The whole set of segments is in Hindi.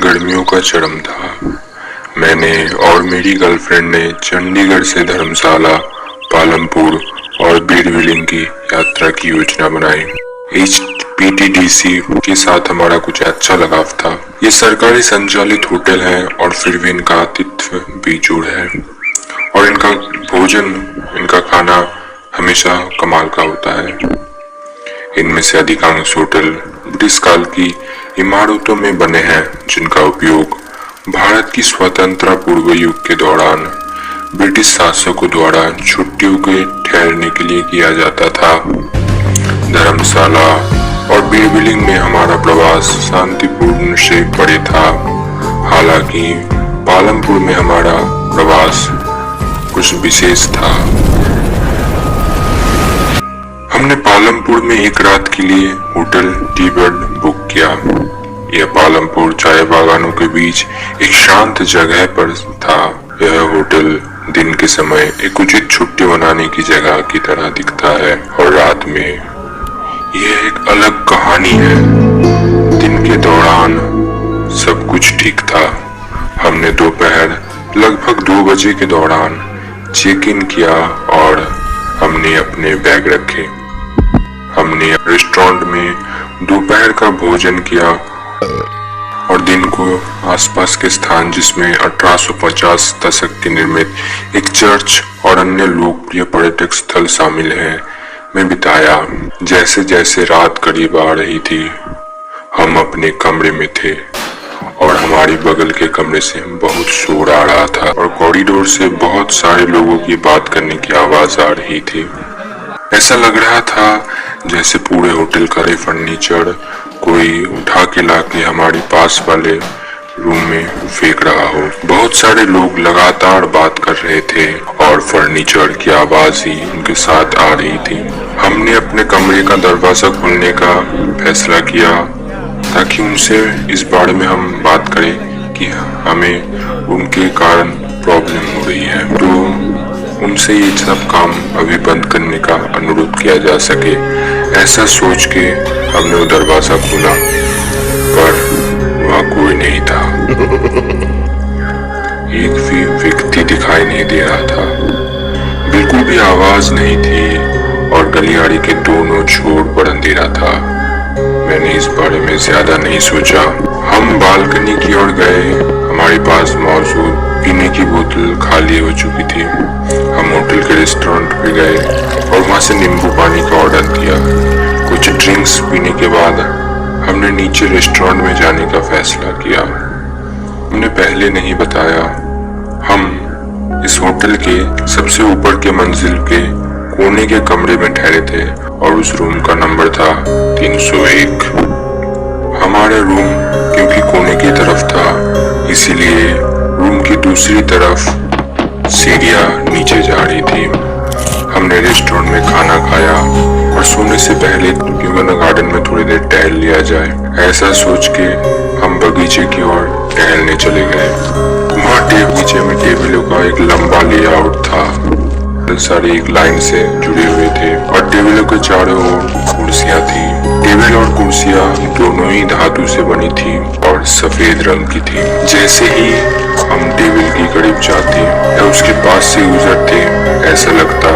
गर्मियों का चरम था। मैंने और मेरी गर्लफ्रेंड ने चंडीगढ़ से धर्मशाला, पालमपुर और बीरबिलिंग की यात्रा की योजना बनाई। HPTDC के साथ हमारा कुछ अच्छा लगाव था। ये सरकारी संचालित होटल है और फिर भी इनका आतिथ्य बेजोड़ है और इनका खाना हमेशा कमाल का होता है। इनमें से अधिकांश होटल ब्रिटिश काल की इमारतों में बने हैं, जिनका उपयोग भारत की स्वतंत्रता पूर्व युग के दौरान ब्रिटिश शासकों द्वारा छुट्टियों के ठहरने के लिए किया जाता था। धर्मशाला और बीरबिलिंग में हमारा प्रवास शांतिपूर्ण से परे था। हालांकि पालमपुर में हमारा प्रवास कुछ विशेष था। हमने पालमपुर में एक रात के लिए होटल टी-बर्ड बुक किया। यह पालमपुर चाय बागानों के बीच एक शांत जगह पर था। यह होटल दिन के समय एक उचित छुट्टी मनाने की जगह की तरह दिखता है और रात में यह एक अलग कहानी है। दिन के दौरान सब कुछ ठीक था। हमने दोपहर लगभग 2 बजे के दौरान चेक इन किया और हमने अपने बैग रखे। हमने रेस्टोरेंट में दोपहर का भोजन किया और दिन को आसपास के स्थान, जिसमें 1850 दशक के निर्मित एक चर्च और अन्य लोकप्रिय पर्यटक स्थल शामिल हैं, में बिताया। जैसे जैसे रात करीब आ रही थी, हम अपने कमरे में थे और हमारी बगल के कमरे से बहुत शोर आ रहा था और कॉरिडोर से बहुत सारे लोगों की बात करने की आवाज आ रही थी। ऐसा लग रहा था जैसे पूरे होटल का फर्नीचर कोई उठा के लाके हमारे पास वाले रूम में फेंक रहा हो। बहुत सारे लोग लगातार बात कर रहे थे और फर्नीचर की आवाज ही उनके साथ आ रही थी। हमने अपने कमरे का दरवाजा खोलने का फैसला किया ताकि उनसे इस बारे में हम बात करें कि हमें उनके कारण प्रॉब्लम हो रही है, तो उनसे ये सब काम अभी बंद करने का अनुरोध किया जा सके। ऐसा सोच के हमने वो दरवाजा खोला, पर वहाँ कोई नहीं था। एक भी व्यक्ति दिखाई नहीं दे रहा था, बिल्कुल भी आवाज नहीं थी और गलियारे के दोनों छोर पर अंधेरा था। मैंने इस बारे में ज्यादा नहीं सोचा। हम बालकनी की ओर गए। हमारे पास मौजूद पीने की बोतल खाली हो चुकी थी। हम होटल के रेस्टोरेंट पे गए और वहां से नींबू पानी का ऑर्डर दिया। कुछ ड्रिंक्स पीने के बाद हमने नीचे रेस्टोरेंट में जाने का फैसला किया। हमने पहले नहीं बताया, हम इस होटल के सबसे ऊपर के मंजिल के कोने के कमरे में ठहरे थे और उस रूम का नंबर था 301। हमारा रूम क्योंकि कोने की तरफ था, इसीलिए रूम की दूसरी तरफ सीढ़ियां नीचे जा रही थी। हमने रेस्टोरेंट में खाना खाया और सोने से पहले क्यों ना गार्डन में थोड़ी देर टहल लिया जाए। ऐसा सोच के हम बगीचे की ओर टहलने चले गए। वहाँ बगीचे में टेबलों का एक लंबा लेआउट था, सारे एक लाइन से जुड़े हुए थे और टेबलों के चारों ओर कुर्सियां थी। टेबल और कुर्सियां दोनों ही धातु से बनी थी और सफेद रंग की थी। जैसे ही हम टेबल के करीब जाते या उसके पास से गुजरते, ऐसा लगता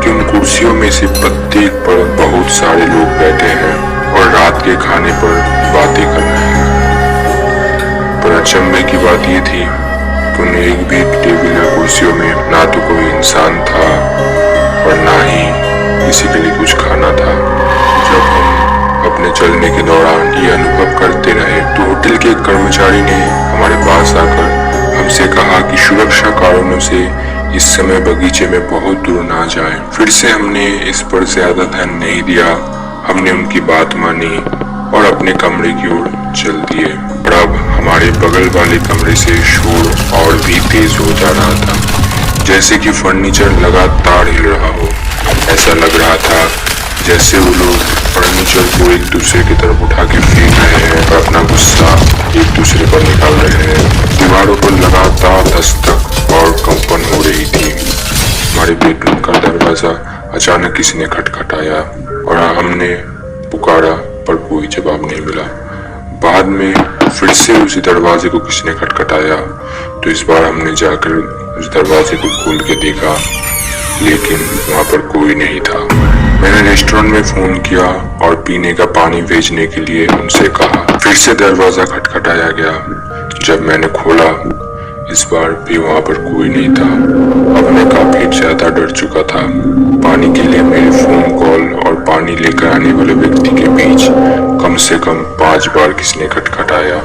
कि उन कुर्सियों में से प्रत्येक पर बहुत सारे लोग बैठे हैं और रात के खाने पर बातें कर रहे हैं। पर अचंभे की बात यह थी कि उन एक भी टेबल या कुर्सियों में ना तो कोई इंसान था और ना ही किसी के लिए कुछ खाना था। जब हम अपने चलने के दौरान ये अनुभव करते रहे तो होटल के एक कर्मचारी ने हमारे पास आकर हमसे कहा कि सुरक्षा कारणों से इस समय बगीचे में बहुत दूर ना जाए। फिर से हमने इस पर ज्यादा ध्यान नहीं दिया। हमने उनकी बात मानी और अपने कमरे की ओर चल दिए। और अब हमारे बगल वाले कमरे से शोर और भी तेज हो जा रहा था, जैसे कि फर्नीचर लगातार हिल रहा हो। ऐसा लग रहा था जैसे वो लोग फर्नीचर को एक दूसरे की तरफ उठा के फेंक रहे हैं और अपना गुस्सा एक दूसरे पर निकाल रहे हैं। दीवारों पर लगातार दस्तक और कंपन हो रही थी। हमारे बेडरूम का दरवाजा अचानक किसी ने खटखटाया और हमने पुकारा पर कोई जवाब नहीं मिला। बाद में फिर से उसी दरवाजे को किसी ने खटखटाया, तो इस बार हमने जाकर उस दरवाजे को खोल के देखा, लेकिन वहाँ पर कोई नहीं था। मैंने रेस्टोरेंट में फोन किया और पीने का पानी भेजने के लिए उनसे कहा। फिर से दरवाजा खटखटाया गया। जब मैंने खोला, इस बार भी वहाँ पर कोई नहीं था। अब मैं काफी ज्यादा डर चुका था। पानी के लिए मेरे फोन कॉल और पानी लेकर आने वाले व्यक्ति के बीच कम से कम 5 बार किसी ने खटखटाया।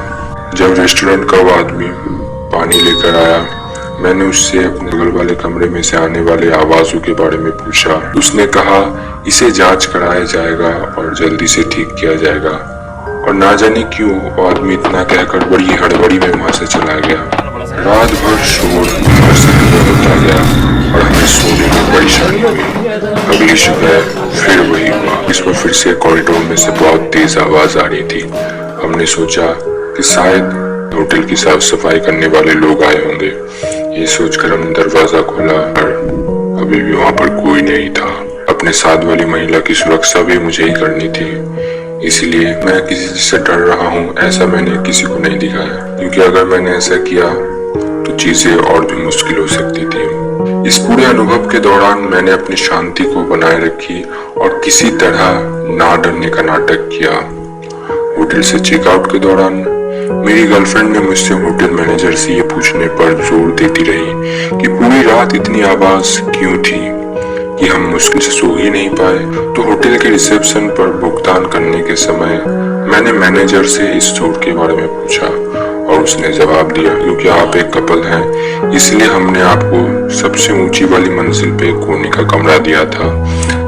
जब रेस्टोरेंट का वो आदमी पानी लेकर आया, मैंने उससे अपने बगल वाले कमरे में से आने वाले आवाजों के बारे में पूछा। उसने कहा इसे जांच कराया जाएगा और जल्दी से ठीक किया जाएगा। और ना जाने क्यों वो आदमी इतना कहकर बड़ी हड़बड़ी में वहां से चला गया। रात भर शोर होता गया और हमें सोने में परेशानी हुई। अगली सुबह फिर वही हुआ। इस पर फिर से कॉरिडोर में से बहुत तेज आवाज आ रही थी। हमने सोचा कि शायद होटल की साफ सफाई करने वाले लोग आए होंगे। ये सोचकर हमने दरवाजा खोला और अभी भी वहाँ पर कोई नहीं था। अपने साथ वाली महिला की सुरक्षा भी मुझे ही करनी थी, इसलिए मैं किसी से डर रहा हूँ ऐसा मैंने किसी को नहीं दिखाया, क्योंकि अगर मैंने ऐसा किया तो चीजें और भी मुश्किल हो सकती थी। इस पूरे अनुभव के दौरान मैंने अपनी शांति को बनाए रखी और किसी तरह ना डरने का नाटक किया। होटल से चेकआउट के दौरान मेरी गर्लफ्रेंड ने मुझसे होटल मैनेजर से ये पूछने पर जोर देती रही कि पूरी रात इतनी आवाज क्यों थी कि हम मुश्किल से सो ही नहीं पाए। तो होटल के रिसेप्शन पर भुगतान करने के समय मैंने मैनेजर से इस चोट के बारे में पूछा और उसने जवाब दिया, क्योंकि आप एक कपल हैं इसलिए हमने आपको सबसे ऊंची वाली मंजिल पे कोने का कमरा दिया था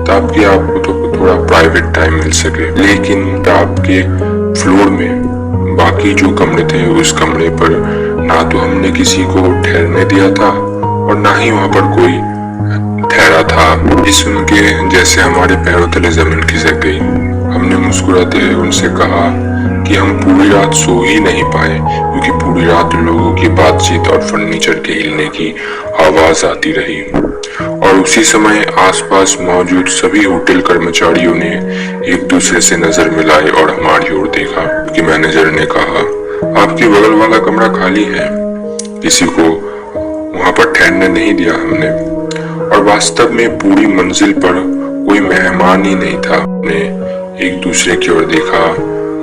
ताकि आपको तो थोड़ा प्राइवेट टाइम मिल सके। लेकिन आपके फ्लोर में बाकी जो कमरे थे उस कमरे पर ना तो हमने किसी को ठहरने दिया था और ना ही वहां पर कोई ठहरा था। ये सुन के जैसे हमारे पैरों तले जमीन खिसक गई। हमने मुस्कुराते हुए उनसे कहा कि हम पूरी रात सो ही नहीं पाए क्योंकि पूरी रात लोगों की बातचीत और फर्नीचर के हिलने की आवाज आती रही। और उसी समय आसपास मौजूद सभी होटल कर्मचारियों ने एक दूसरे से नजर मिलाई और हमारी ओर देखा कि मैनेजर ने कहा आपके बगल वाला कमरा खाली है, किसी को वहां पर ठहरने नहीं दिया हमने। और वास्तव में पूरी मंजिल पर कोई मेहमान ही नहीं था। हमने एक दूसरे की ओर देखा,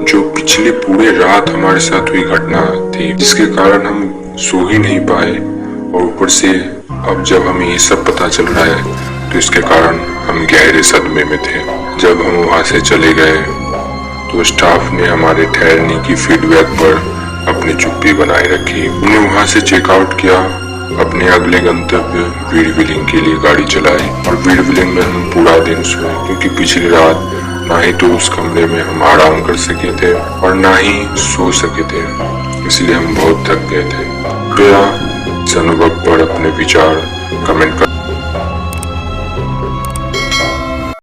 जो पिछले पूरे रात हमारे साथ हुई घटना थी जिसके कारण हम सो ही नहीं पाए। और ऊपर से अब जब हमें ये सब पता चल रहा है तो इसके कारण हम गहरे सदमे में थे। जब हम वहां से चले गए तो स्टाफ ने हमारे ठहरने की फीडबैक पर अपनी चुप्पी बनाए रखी। हमने वहां से चेकआउट किया, अपने अगले गंतव्य वीरविलिंग के लिए गाड़ी चलाई और वीरविलिंग में हम पूरा दिन सोए, क्योंकि पिछली रात ना ही तो उस कमरे में हम आराम कर सके थे और ना ही सो सके थे, इसलिए हम बहुत थक गए थे। कृपया इस अनुभव पर अपने विचार कमेंट कर